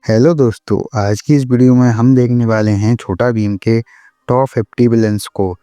Hello दोस्तों, आज की इस वीडियो में हम देखने वाले हैं छोटा भीम के टॉप 50 विलन्स को,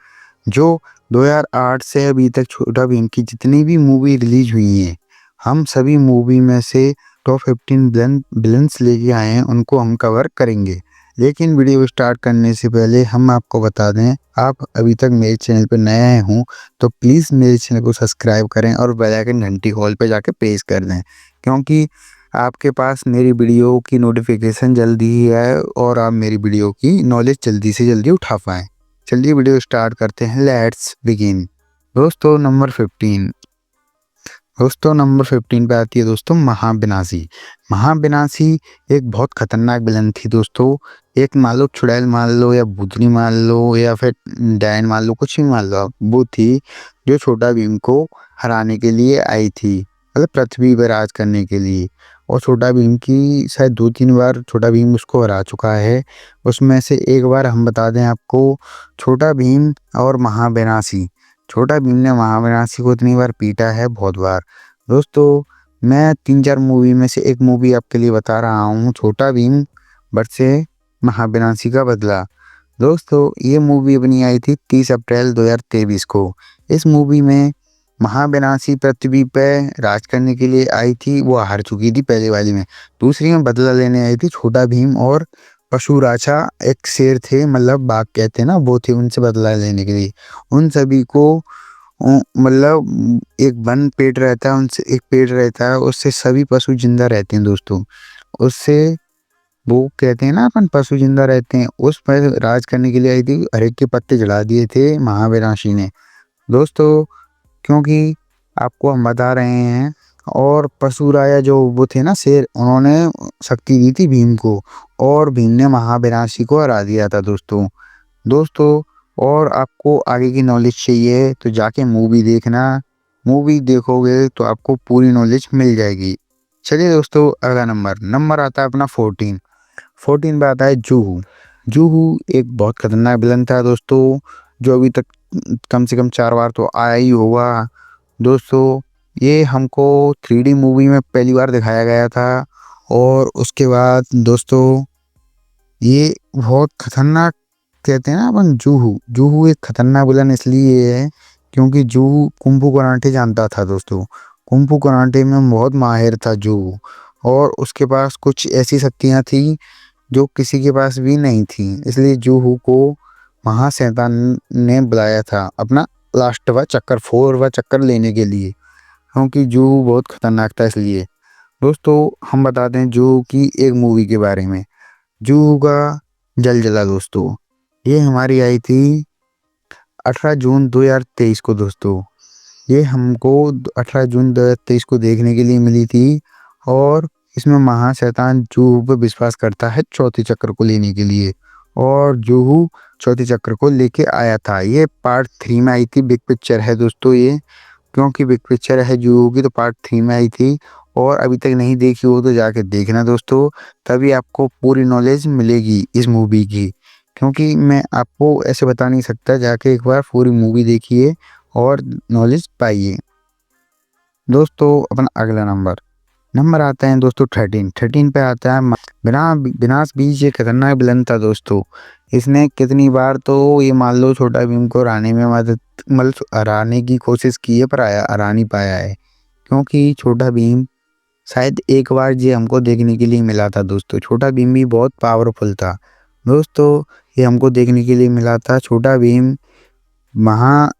जो 2008 से अभी तक छोटा भीम की जितनी भी मूवी रिलीज हुई हैं, हम सभी मूवी में से टॉप 15 विलन्स लेके आए हैं, उनको हम कवर करेंगे। लेकिन वीडियो स्टार्ट करने से पहले हम आपको बता दें, आप अभी तक मेरे चैनल पर नए आए हों तो प्लीज़ मेरे चैनल को सब्सक्राइब करें और बेल आइकन घंटी हॉल पे जाके प्रेस कर दें, क्योंकि आपके पास मेरी वीडियो की नोटिफिकेशन जल्दी ही आए और आप मेरी वीडियो की नॉलेज जल्दी से जल्दी उठा पाएँ। चलिए वीडियो स्टार्ट करते हैं, लेट्स बिगिन। दोस्तों नंबर 15 पे आती है दोस्तों महाविनाशी। महाविनाशी एक बहुत खतरनाक विलन थी दोस्तों। एक मान लो चुड़ैल मान लो या भूतनी मान लो या फिर डायन मान लो, कुछ भी मान लो आप, वो थी जो छोटा भीम को हराने के लिए आई थी, मतलब पृथ्वी पर राज करने के लिए। और छोटा भीम की शायद 2-3 बार छोटा भीम उसको हरा चुका है। उसमें से एक बार हम बता दें आपको, छोटा भीम और महाविनाशी। छोटा भीम ने महाविनाशी को इतनी बार पीटा है, बहुत बार। दोस्तों मैं 3-4 मूवी में से एक मूवी आपके लिए बता रहा हूँ, छोटा भीम वर्सेस महाविनाशी का बदला। दोस्तों ये मूवी अपनी आई थी 30 अप्रैल 2023 को। इस मूवी में महाविनाशी पृथ्वी पे राज करने के लिए आई थी, वो हार चुकी थी पहले वाली में। दूसरी में बदला लेने आई थी छोटा भीम और पशुराजा, एक शेर थे, मतलब बाघ कहते हैं ना, वो थे, उनसे बदला लेने के लिए। उन सभी को मतलब एक वन पेड़ रहता है, उनसे एक पेड़ रहता है, उससे सभी पशु जिंदा रहते हैं दोस्तों। उससे वो कहते हैं ना अपन, पशु जिंदा रहते हैं। उस पर राज करने के लिए आई थी, हर एक के पत्ते जला दिए थे महाविनाशी ने दोस्तों, क्योंकि आपको हम बता रहे हैं। और पशुराजा जो वो थे ना शेर, उन्होंने शक्ति दी थी भीम को और भीम ने महाविनाशी को हरा दिया था दोस्तों। और आपको आगे की नॉलेज चाहिए तो जाके मूवी देखना, मूवी देखोगे तो आपको पूरी नॉलेज मिल जाएगी। चलिए दोस्तों अगला नंबर आता है अपना 14 पे आता है जूहू। जूहू एक बहुत खतरनाक विलन था दोस्तों, जो अभी तक कम से कम 4 बार तो आया ही होगा दोस्तों। ये हमको 3D मूवी में पहली बार दिखाया गया था। और उसके बाद दोस्तों ये बहुत खतरनाक, कहते हैं ना अपन, जूहू एक खतरनाक विलन इसलिए है क्योंकि जूहू कुंफू कराटे जानता था दोस्तों। कुंफू कराटे में बहुत माहिर था जूहू, और उसके पास कुछ ऐसी शक्तियाँ थी जो किसी के पास भी नहीं थी। इसलिए जूहू को महाशैतान ने बुलाया था अपना लास्टवा चक्कर, 4वां चक्कर लेने के लिए, क्योंकि जूहू बहुत खतरनाक था। इसलिए दोस्तों हम बताते हैं जूहू की एक मूवी के बारे में। जूहू का जलजला दोस्तों, ये हमारी आई थी 18 जून 2023 को दोस्तों। ये हमको 18 जून 2023 को देखने के लिए मिली थी। और इसमें महाशैतान जूहू पर विश्वास करता है चौथे चक्र को लेने के लिए, और जूहू चौथे चक्र को लेके आया था। ये पार्ट 3 में आई थी, बिग पिक्चर है दोस्तों ये, क्योंकि बिग पिक्चर है जूहू की, तो पार्ट 3 में आई थी। और अभी तक नहीं देखी हो तो जाके देखना दोस्तों, तभी आपको पूरी नॉलेज मिलेगी इस मूवी की, क्योंकि मैं आपको ऐसे बता नहीं सकता। जाके एक बार पूरी मूवी देखिए और नॉलेज पाइए दोस्तों। अपना अगला नंबर आता है दोस्तों 13 पे आता है विनाश बीज। ये खतरनाक विलन था दोस्तों। इसने कितनी बार तो ये मान लो छोटा भीम को हराने में मदद, मतलब हराने की कोशिश की है, पर हरा नहीं पाया है, क्योंकि छोटा भीम शायद एक बार ये हमको देखने के लिए मिला था दोस्तों। छोटा भीम भी बहुत पावरफुल था दोस्तों, ये हमको देखने के लिए मिला था। छोटा भीम महा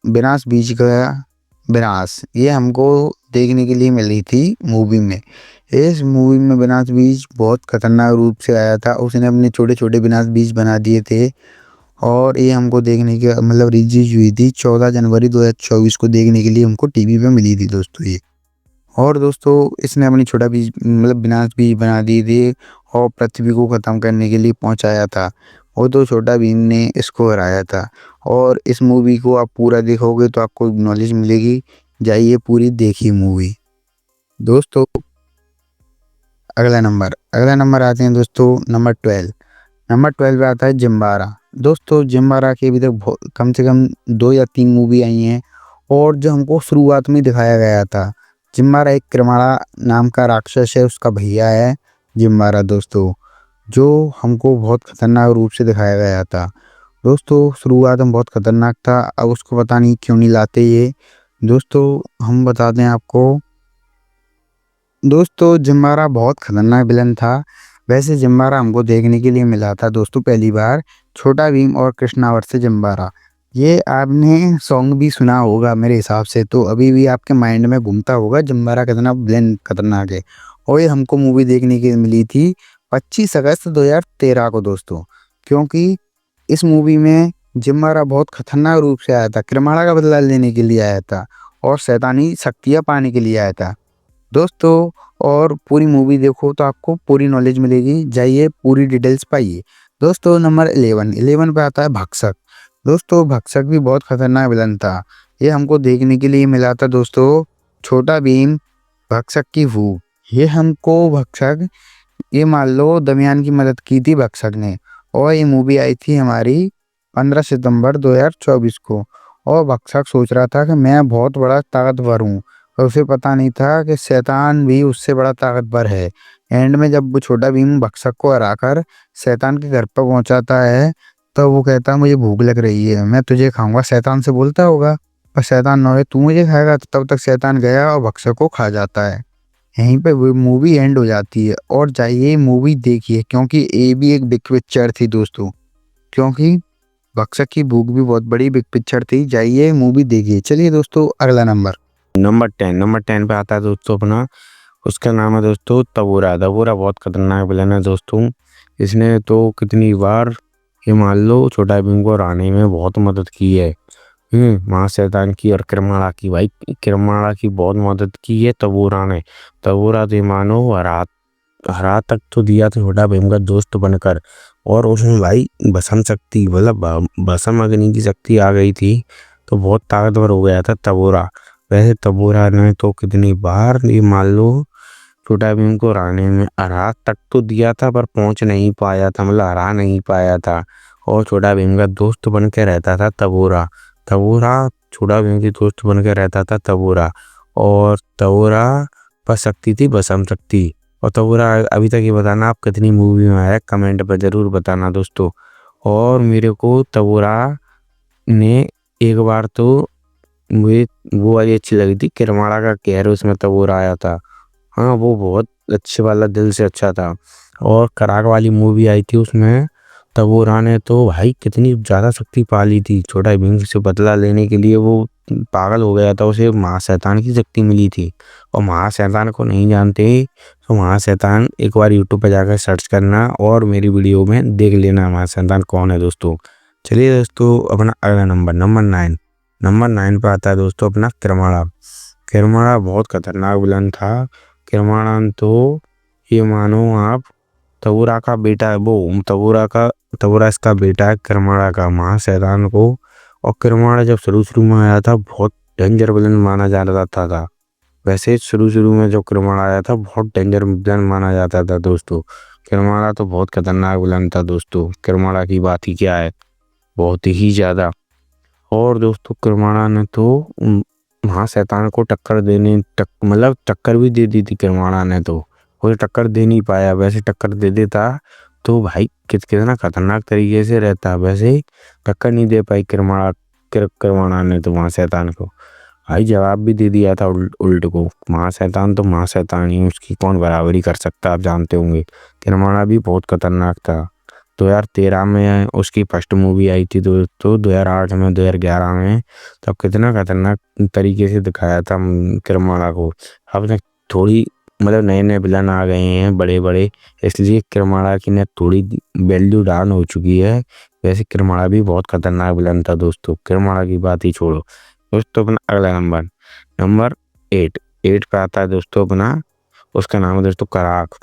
विनाश बीज का विनाश, ये हमको देखने के लिए मिली थी मूवी में। इस मूवी में विनाश बीज बहुत खतरनाक रूप से आया था, उसने अपने छोटे छोटे विनाश बीज बना दिए थे। और ये हमको देखने के मतलब रिलीज हुई थी 14 जनवरी 2024 को, देखने के लिए हमको टीवी पे मिली थी दोस्तों ये। और दोस्तों इसने अपनी छोटा बीज मतलब विनाश बीज बना दिए थे और पृथ्वी को ख़त्म करने के लिए पहुंचाया था, और तो छोटा भीम ने इसको हराया था। और इस मूवी को आप पूरा देखोगे तो आपको नॉलेज मिलेगी, जाइए पूरी देखिए मूवी दोस्तों। अगला नंबर आते हैं दोस्तों नंबर 12 पे आता है जिम्बारा। दोस्तों जिम्बारा की अभी तक कम से कम 2 या 3 मूवी आई हैं, और जो हमको शुरुआत में दिखाया गया था, जिम्बारा एक कृमाड़ा नाम का राक्षस है, उसका भैया है, जिम्बारा दोस्तों, जो हमको बहुत खतरनाक रूप से दिखाया गया था। दोस्तों शुरुआत में बहुत खतरनाक था, अब उसको पता नहीं क्यों नहीं लाते ये। दोस्तों हम बता दें आपको, दोस्तों जिम्बारा बहुत खतरनाक विलन था। वैसे जिम्बारा हमको देखने के लिए मिला था दोस्तों पहली बार छोटा भीम और कृष्णा वर्सेस जिम्बारा। ये आपने सॉन्ग भी सुना होगा मेरे हिसाब से, तो अभी भी आपके माइंड में घूमता होगा जिम्बारा कितना विलन खतरनाक है। और ये हमको मूवी देखने की मिली थी 25 अगस्त 2013 को दोस्तों, क्योंकि इस मूवी में जिम्बारा बहुत खतरनाक रूप से आया था, कृमाणा का बदला लेने के लिए आया था और शैतानी शक्तियाँ पाने के लिए आया था दोस्तों। और पूरी मूवी देखो तो आपको पूरी नॉलेज मिलेगी, जाइए पूरी डिटेल्स पाइए। दोस्तों नंबर 11 पे आता है भक्षक। दोस्तों भक्षक भी बहुत खतरनाक विलन था, ये हमको देखने के लिए मिला था दोस्तों छोटा भीम भक्षक की भूख। ये हमको भक्षक, ये मान लो दमियान की मदद की थी भक्षक ने। और ये मूवी आई थी हमारी 15 सितंबर 2024 को। और भक्षक सोच रहा था कि मैं बहुत बड़ा ताकतवर हूँ, और उसे पता नहीं था कि शैतान भी उससे बड़ा ताकतवर है। एंड में जब वो छोटा भीम भक्षक को हराकर शैतान के घर पर पहुंचाता है, तो वो कहता है मुझे भूख लग रही है, मैं तुझे खाऊंगा। शैतान से बोलता होगा, पर शैतान ना, तू मुझे खाएगा। तब तक शैतान गया और भक्षक को खा जाता है। यहीं पे वो मूवी एंड हो जाती है। और जाइए मूवी देखिए, क्योंकि ये भी एक बिग पिक्चर थी दोस्तों, क्योंकि भक्षक की भूख भी बहुत बड़ी बिग पिक्चर थी। जाइए मूवी देखिए। चलिए दोस्तों अगला नंबर 10 पे आता है दोस्तों अपना, उसका नाम है दोस्तों तबूरा। तबूरा बहुत खतरनाक विलन है दोस्तों। इसने तो कितनी बार ये मान लो छोटा भीम को हराने में बहुत मदद की है। महाशैतान की और किरमाड़ा की, भाई किरमाड़ा की बहुत मदद की है तबूरा ने। तबूरा तो मानो हरा हरा तक तो दिया था छोटा भीम का दोस्त बनकर। और उसमें भाई भस्म शक्ति, मतलब भस्म अग्नि की शक्ति आ गई थी, तो बहुत ताकतवर हो गया था तबूरा। वैसे तबूरा ने तो कितनी बार ये मान लो छोटा भीम को हराने में, हरा तक तो दिया था पर पहुंच नहीं पाया था, मतलब हरा नहीं पाया था। और छोटा भीम का दोस्त बन के रहता था तबूरा। तबूरा छोटा भीम की दोस्त बन के रहता था तबूरा। और तबूरा पर शक्ति थी भस्म शक्ति। और तबूरा अभी तक ये बताना आप कितनी मूवी में आया, कमेंट पर जरूर बताना दोस्तों। और मेरे को तबूरा ने एक बार तो मुझे वो वाली अच्छी लगी थी, किरमाड़ा का कहर, उसमें तबूरा आया था। हाँ वो बहुत अच्छे वाला, दिल से अच्छा था। और कराक वाली मूवी आई थी, उसमें तबूरा ने तो भाई कितनी ज्यादा शक्ति पा ली थी। छोटा भीम से बदला लेने के लिए वो पागल हो गया था, उसे महाशैतान की शक्ति मिली थी। और महाशैतान को नहीं जानते तो महाशैतान एक बार यूट्यूब पे जाकर सर्च करना और मेरी वीडियो में देख लेना महाशैतान कौन है दोस्तों। चलिए दोस्तों अपना अगला नंबर 9 पे आता है दोस्तों अपना किरमाड़ा। किरमाड़ा बहुत खतरनाक विलन था। किरमाड़ा तो ये मानो आप तबूरा का बेटा है, वो तबूरा इसका बेटा है किरमाड़ा का, महाशैतान को। और किरमाड़ा जब शुरू में आया था बहुत डेंजर विलन माना जा रहा था। वैसे शुरू में जो किरमाड़ा आया था बहुत डेंजर विलन माना जाता था दोस्तों। किरमाड़ा तो बहुत खतरनाक विलन था दोस्तों, किरमाड़ा की बात ही क्या है, बहुत ही ज्यादा। और दोस्तों किरमाड़ा ने तो महाशैतान को मतलब टक्कर भी दे दी थी किरमाड़ा ने, तो वो टक्कर दे नहीं पाया। वैसे टक्कर दे देता तो भाई कितना खतरनाक तरीके से रहता। वैसे टक्कर नहीं दे पाई किरमाड़ा ने तो महाशैतान को, भाई जवाब भी दे दिया था उल्ट को। महाशैतान तो महाशैतान ही, उसकी कौन बराबरी कर सकता, आप जानते होंगे। किरमाड़ा भी बहुत खतरनाक था। 2013 में उसकी फर्स्ट मूवी आई थी दोस्तों, 2008 में, 2011 में, तब कितना खतरनाक तरीके से दिखाया था किरमाड़ा को। अब ने थोड़ी मतलब नए नए विलन आ गए हैं बड़े बड़े, इसलिए किरमाड़ा की ने थोड़ी वैल्यू डाउन हो चुकी है। वैसे किरमाड़ा भी बहुत खतरनाक विलन था दोस्तों, किरमाड़ा की बात ही छोड़ो दोस्तों। अपना अगला नंबर 8 पे आता है दोस्तों अपना, उसका नाम है दोस्तों कराक।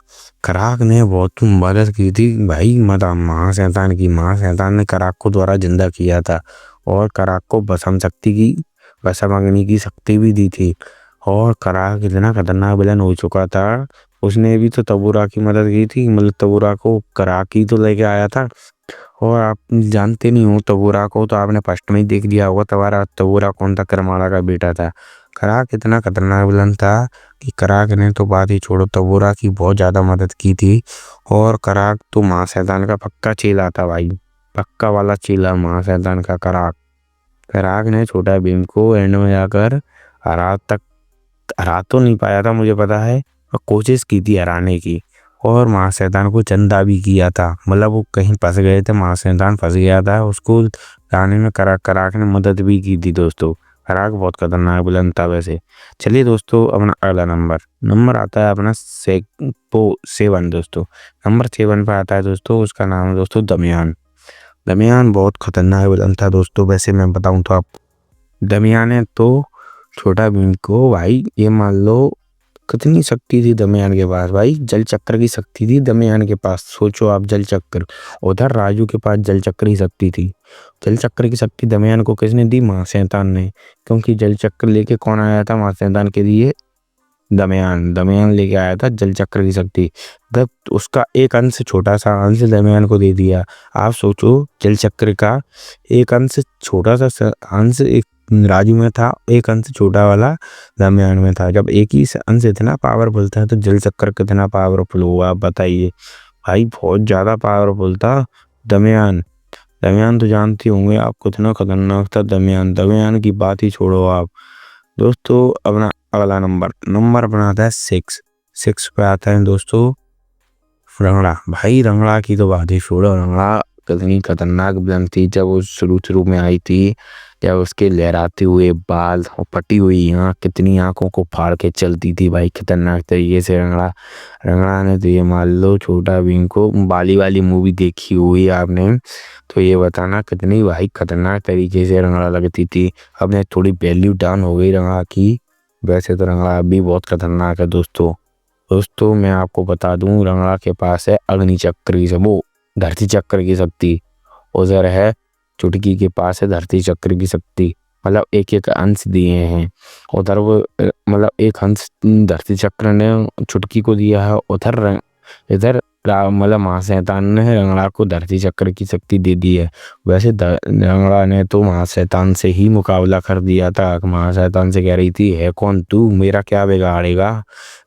कराक ने बहुत मदद की थी भाई महाशैतान ने कराक को द्वारा जिंदा किया था। और कराक को भस्म अग्नि की शक्ति भी दी थी। और कराक इतना खतरनाक विलन हो चुका था, उसने भी तो तबूरा की मदद की थी, मतलब तबूरा को कराक ही तो लेके आया था। और आप जानते नहीं हो तबूरा को, तो आपने फर्स्ट में ही देख लिया होगा तबूरा कौन था, किरमाड़ा का बेटा था। कराक इतना खतरनाक विलन था कि कराक ने तो बात ही छोड़ो, तबूरा की बहुत ज्यादा मदद की थी। और कराक तो महाशैतान का पक्का चेला था भाई, पक्का वाला चेला महाशैतान का कराक। कराक ने छोटा भीम को एंड में जाकर हरा तो नहीं पाया था मुझे पता है, और कोशिश की थी हराने की। और महाशैतान को चंदा भी किया था, मतलब वो कहीं फंस गए थे, महाशैतान फंस गया था, उसको लाने में कराक ने मदद भी की थी दोस्तों। कराक बहुत खतरनाक विलन था वैसे। चलिए दोस्तों, अपना अगला नंबर आता है अपना 7 दोस्तों। नंबर 7 पे आता है दोस्तों, उसका नाम है दोस्तों दमियान। दमियान बहुत खतरनाक विलन था दोस्तों। वैसे मैं बताऊं तो आप, दमियान ने तो छोटा भीम को भाई ये मान लो कितनी शक्ति थी दमियान के पास भाई, जल चक्र की शक्ति थी दमियान के पास। सोचो आप, जल चक्र। उधर राजू के पास जल चक्र की शक्ति थी। जल चक्र की शक्ति दमियान को किसने दी? महाशैतान ने। क्योंकि जल चक्र लेके कौन आया था महाशैतान के लिए? दमियान लेके आया था जल चक्र की शक्ति। तब उसका एक अंश, छोटा सा अंश दमियान को दे दिया। आप सोचो, जल चक्र का एक अंश, छोटा सा अंश एक राजू में था, एक अंश छोटा वाला दमियान में था। जब एक ही अंश इतना पावरफुल था तो जल चक्र कितना पावरफुल हुआ आप बताइए भाई। बहुत ज्यादा पावरफुल था दमियान। दमियान तो जानते होंगे आप कितना खतरनाक था दमियान की बात ही छोड़ो आप दोस्तों। अपना अगला नंबर अपना आता है 6 पे आता है दोस्तों रंगड़ा। भाई रंगड़ा की तो बात ही छोड़ो, रंगड़ा कितनी खतरनाक विलन थी जब वो शुरू में आई थी। जब उसके लहराते हुए बाल और फटी हुई आँख, कितनी आंखों को फाड़ के चलती थी भाई खतरनाक तरीके से। रंगड़ा ने तो ये मान लो छोटा भीम को, बाली वाली मूवी देखी हुई आपने तो ये बताना कितनी भाई खतरनाक तरीके से रंगड़ा लगती थी। अब ने थोड़ी वैल्यू डाउन हो गई रंगड़ा की, वैसे तो रंगड़ा अभी बहुत खतरनाक है दोस्तों। मैं आपको बता दूं, रंगड़ा के पास है अग्नि चक्र की, वो धरती चक्र की शक्ति। उधर है चुटकी के पास है धरती चक्र की शक्ति, मतलब एक एक अंश दिए हैं। उधर वो मतलब एक अंश धरती चक्र ने चुटकी को दिया है, उधर इधर मतलब महाशैतान ने रंगड़ा को धरती चक्र की शक्ति दे दी है। वैसे रंगड़ा ने तो महाशैतान से ही मुकाबला कर दिया था। महाशैतान से कह रही थी, है कौन तू, मेरा क्या बिगाड़ेगा,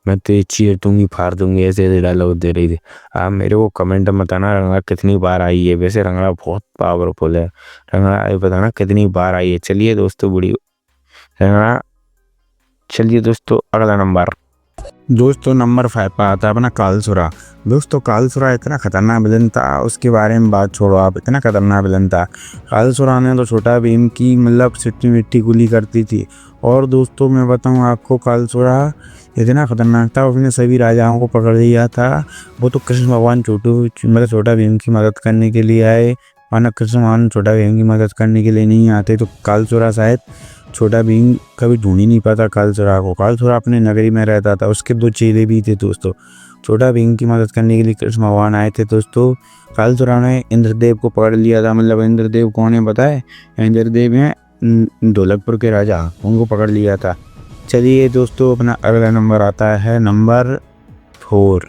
मैं तो चीर दूंगी, फाड़ दूंगी, ऐसे डायलॉग दे रही थी। आप मेरे को कमेंट में बताना रंगड़ा कितनी बार आई है। वैसे रंगड़ा बहुत पावरफुल है, रंगड़ा बताना कितनी बार आई है। चलिए दोस्तों, रंगड़ा। चलिए दोस्तों, अगला नंबर 5 पे आता है अपना कालसुरा। दोस्तों कालसुरा इतना खतरनाक विलन था, उसके बारे में बात छोड़ो आप, इतना खतरनाक विलन था। कालसुरा ने तो छोटा भीम की मतलब सिट्टी मिट्टी गुली करती थी। और दोस्तों मैं बताऊं आपको, कालसुरा इतना खतरनाक था, उसने सभी राजाओं को पकड़ लिया था। वो तो कृष्ण भगवान छोटा भीम की मदद करने के लिए आए, माना कृष्ण भगवान छोटा भीम की मदद करने के लिए नहीं आते तो कालसुरा शायद छोटा भीम कभी ढूंढ ही नहीं पाता कालसुरा को। कालसुरा अपने नगरी में रहता था, उसके 2 चेले भी थे दोस्तों। छोटा भीम की मदद करने के लिए कृष्ण भगवान आए थे दोस्तों। कालसुरा ने इंद्रदेव को पकड़ लिया था, मतलब इंद्रदेव कौन है पता है? इंद्रदेव हैं ढोलकपुर के राजा, उनको पकड़ लिया था। चलिए दोस्तों, अपना अगला नंबर आता है नंबर 4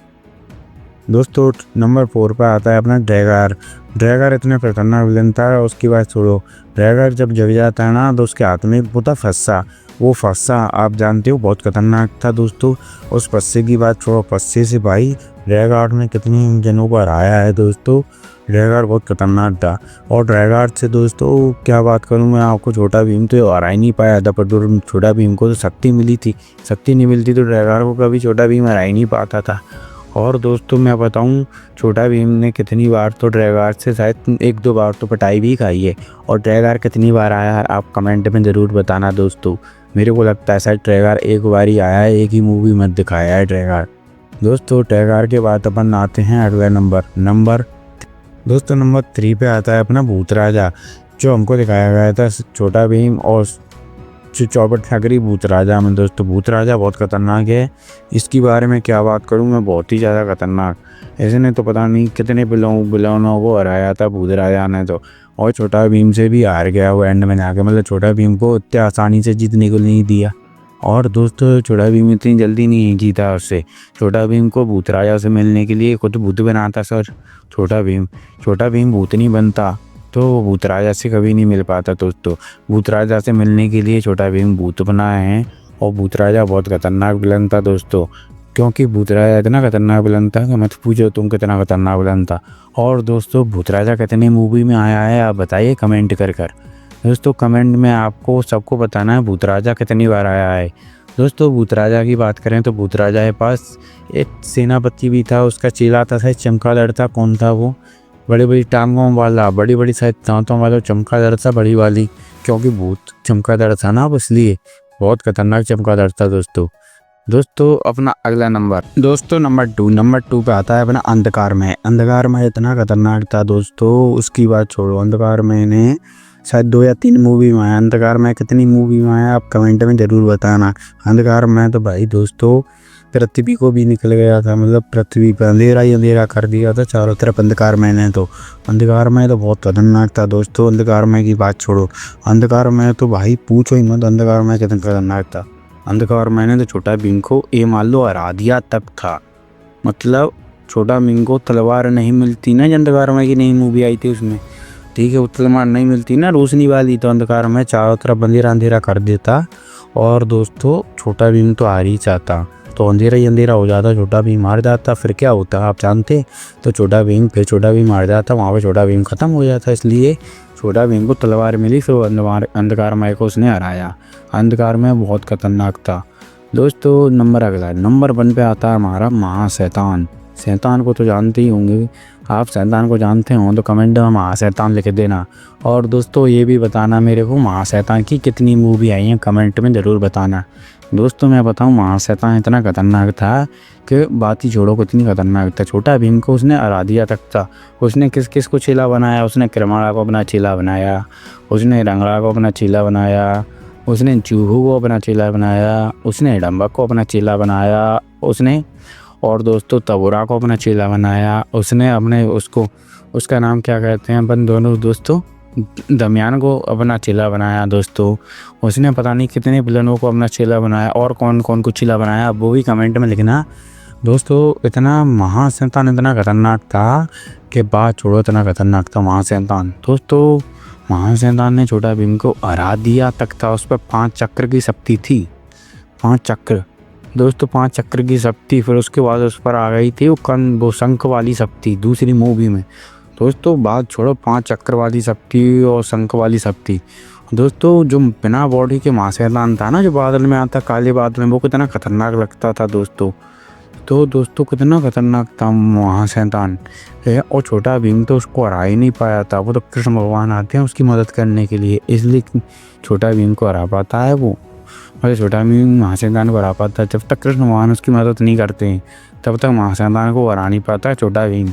दोस्तों। नंबर 4 पर आता है अपना ड्रैगर इतना खतरनाक विलन था, उसकी बात छोड़ो। ड्रैगर जब जग जाता है ना तो उसके हाथ में होता फस्सा, वो फस्सा आप जानते हो बहुत खतरनाक था दोस्तों। उस फस्से की बात छोड़ो, फस्से से भाई ड्रैगर ने कितनी जनों को हराया है दोस्तों। ड्रैगर बहुत खतरनाक था। और ड्रैगर से दोस्तों क्या बात करूं मैं आपको, छोटा भीम तो हरा ही नहीं पाया था, पर छोटा भीम को तो शक्ति मिली थी। शक्ति नहीं मिलती तो ड्रैगर को कभी छोटा भीम हरा ही नहीं पाता था। और दोस्तों मैं बताऊं, छोटा भीम ने कितनी बार तो ड्रैगर से शायद 1-2 बार तो पिटाई भी खाई है। और ड्रैगर कितनी बार आया है आप कमेंट में ज़रूर बताना दोस्तों। मेरे को लगता है शायद ड्रैगर एक बार ही आया है, एक ही मूवी में दिखाया है ड्रैगर। दोस्तों ड्रैगर के बाद अपन आते हैं अगला नंबर दोस्तों नंबर 3 पे आता है अपना भूत राजा, जो हमको दिखाया गया था छोटा भीम और चौपट ठाकरी भूत राजा में। दोस्तों भूत राजा बहुत खतरनाक है, इसकी बारे में क्या बात करूं मैं, बहुत ही ज़्यादा खतरनाक। ऐसे ने तो पता नहीं कितने बिलोनों को हराया था भूत राजा ने तो, और छोटा भीम से भी हार गया वो एंड में जाके, मतलब छोटा भीम को इतने आसानी से जीतने को नहीं दिया। और दोस्तों छोटा भीम इतनी जल्दी नहीं जीता उससे। छोटा भीम को भूत राजा से मिलने के लिए खुद भूत बनाता सर छोटा भीम भूत नहीं बनता तो भूत राजा से कभी नहीं मिल पाता दोस्तों। भूत राजा से मिलने के लिए छोटा भीम भूत बनाए हैं और भूतराजा बहुत खतरनाक विलन था दोस्तों, क्योंकि भूतराजा इतना खतरनाक विलन था कि मत पूछो तुम कितना खतरनाक विलन था। और दोस्तों भूतराजा कितने मूवी में आया है आप बताइए कमेंट कर कर। दोस्तों कमेंट में आपको सबको बताना है भूतराजा कितनी बार आया है। दोस्तों भूतराजा की बात करें तो भूतराजा के पास एक सेनापति भी था, उसका चेला था शायद चमगादड़ था, कौन था वो, बड़ी बड़ी टांगों वाला, बड़ी बड़ी शायद दांतों वाला चमगादड़ था बड़ी वाली, क्योंकि भूत चमगादड़ था ना, इसलिए बहुत खतरनाक चमगादड़ था दोस्तों अपना अगला नंबर दोस्तों नंबर 2 पे आता है अपना अंधकारमय। अंधकारमय इतना खतरनाक था दोस्तों, उसकी बात छोड़ो। अंधकारमय ने शायद 2 या 3 मूवी में आया। अंधकारमय कितनी मूवी में आया आप कमेंट में ज़रूर बताना। अंधकारमय तो भाई दोस्तों पृथ्वी को भी निकल गया था, मतलब पृथ्वी पर अंधेरा ही अंधेरा कर दिया था चारों तरफ अंधकारमय ने। तो अंधकारमय तो बहुत खतरनाक था दोस्तों। अंधकारमय की बात छोड़ो, अंधकारमय तो भाई पूछो ही मत, अंधकारमय कितना खतरनाक था। अंधकारमय ने तो छोटा भीम को ये मान लो हरा दिया तक था, मतलब छोटा भीम को तलवार नहीं मिलती ना, अंधकारमय की नई मूवी आई थी उसमें, ठीक है, वो तलवार नहीं मिलती ना रोशनी वाली, तो अंधकारमय चारों तरफ अंधेरा अंधेरा कर देता। और दोस्तों छोटा भीम तो हार ही जाता, तो अंधेरा ही अंधेरा हो जाता, छोटा भीम मार जाता। फिर क्या होता आप जानते, तो छोटा भीम मार जाता, वहाँ पे छोटा भीम खत्म हो जाता। इसलिए छोटा भीम को तलवार मिली, फिर अंधकारमय को उसने हराया। अंधकारमय बहुत खतरनाक था दोस्तों। नंबर 1 पे आता है हमारा महाशैतान। शैतान को तो जानते ही होंगे आप, शैतान को जानते हो तो कमेंट में महाशैतान लिख देना। और दोस्तों ये भी बताना मेरे को महाशैतान की कितनी मूवी आई हैं, कमेंट में ज़रूर बताना। दोस्तों मैं बताऊं महाशैतान इतना खतरनाक था कि बात ही छोड़ो, कितनी खतरनाक था। छोटा भीम को उसने हरा दिया तक था। उसने किस किस को चेला बनाया, उसने किरमाड़ा को अपना चेला बनाया, उसने रंगड़ा को अपना चेला बनाया, उसने चूहू को अपना चेला बनाया, उसने हिडम्बा को अपना चेला बनाया, उसने और दोस्तों तबोरा को अपना चेला बनाया, उसने अपने उसका नाम क्या कहते हैं अपन दोनों दोस्तों, दमयान को अपना चेला बनाया दोस्तों। उसने पता नहीं कितने विलनों को अपना चेला बनाया, और कौन कौन को चेला बनाया वो भी कमेंट में लिखना दोस्तों। इतना महाशैतान इतना खतरनाक था कि बात छोड़ो, इतना खतरनाक था महाशैतान दोस्तों। महाशैतान ने छोटा भीम को हरा दिया तक था। उस पर 5 चक्र की शक्ति थी, 5 चक्र दोस्तों, 5 चक्र की शक्ति। फिर उसके बाद उस पर आ गई थी वो शंख वाली शक्ति दूसरी मूवी में दोस्तों। बात छोड़ो 5 चक्र वाली शक्ति और शंख वाली शक्ति दोस्तों। जो बिना बॉडी के महाशैतान था ना, जो बादल में आता काले बादल में, वो कितना खतरनाक लगता था दोस्तों। तो दोस्तों कितना खतरनाक था महाशैतान। और छोटा भीम तो उसको हरा ही नहीं पाया था, वो तो कृष्ण भगवान आते हैं उसकी मदद करने के लिए, इसलिए छोटा भीम को हरा पाता है वो। और छोटा भीम महाशैतान को हरा पाता है। जब तक कृष्ण भगवान उसकी मदद नहीं करते तब तक महाशैतान को हरा नहीं पाता छोटा भीम।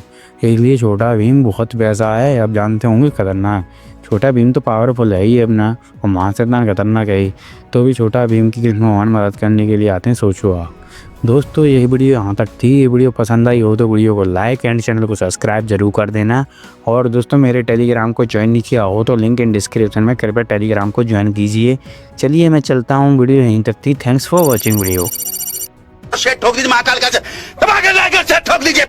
इसलिए छोटा भीम बहुत वैसा है, आप जानते होंगे खतरनाक। छोटा भीम तो पावरफुल है ही अपना, और महाशैतान खतरनाक है ही, तो भी छोटा भीम की कृष्ण भगवान मदद करने के लिए आते हैं, सोचो आप। दोस्तों यही वीडियो यहाँ तक थी। ये वीडियो पसंद आई हो तो वीडियो को लाइक एंड चैनल को सब्सक्राइब जरूर कर देना। और दोस्तों मेरे टेलीग्राम को ज्वाइन नहीं किया हो तो लिंक इन डिस्क्रिप्शन में, कृपया टेलीग्राम को ज्वाइन कीजिए। चलिए मैं चलता हूँ, वीडियो यहीं तक थी। Thanks for watching video. ठोक दीजिए महाकाल का, ठोक दीजिए।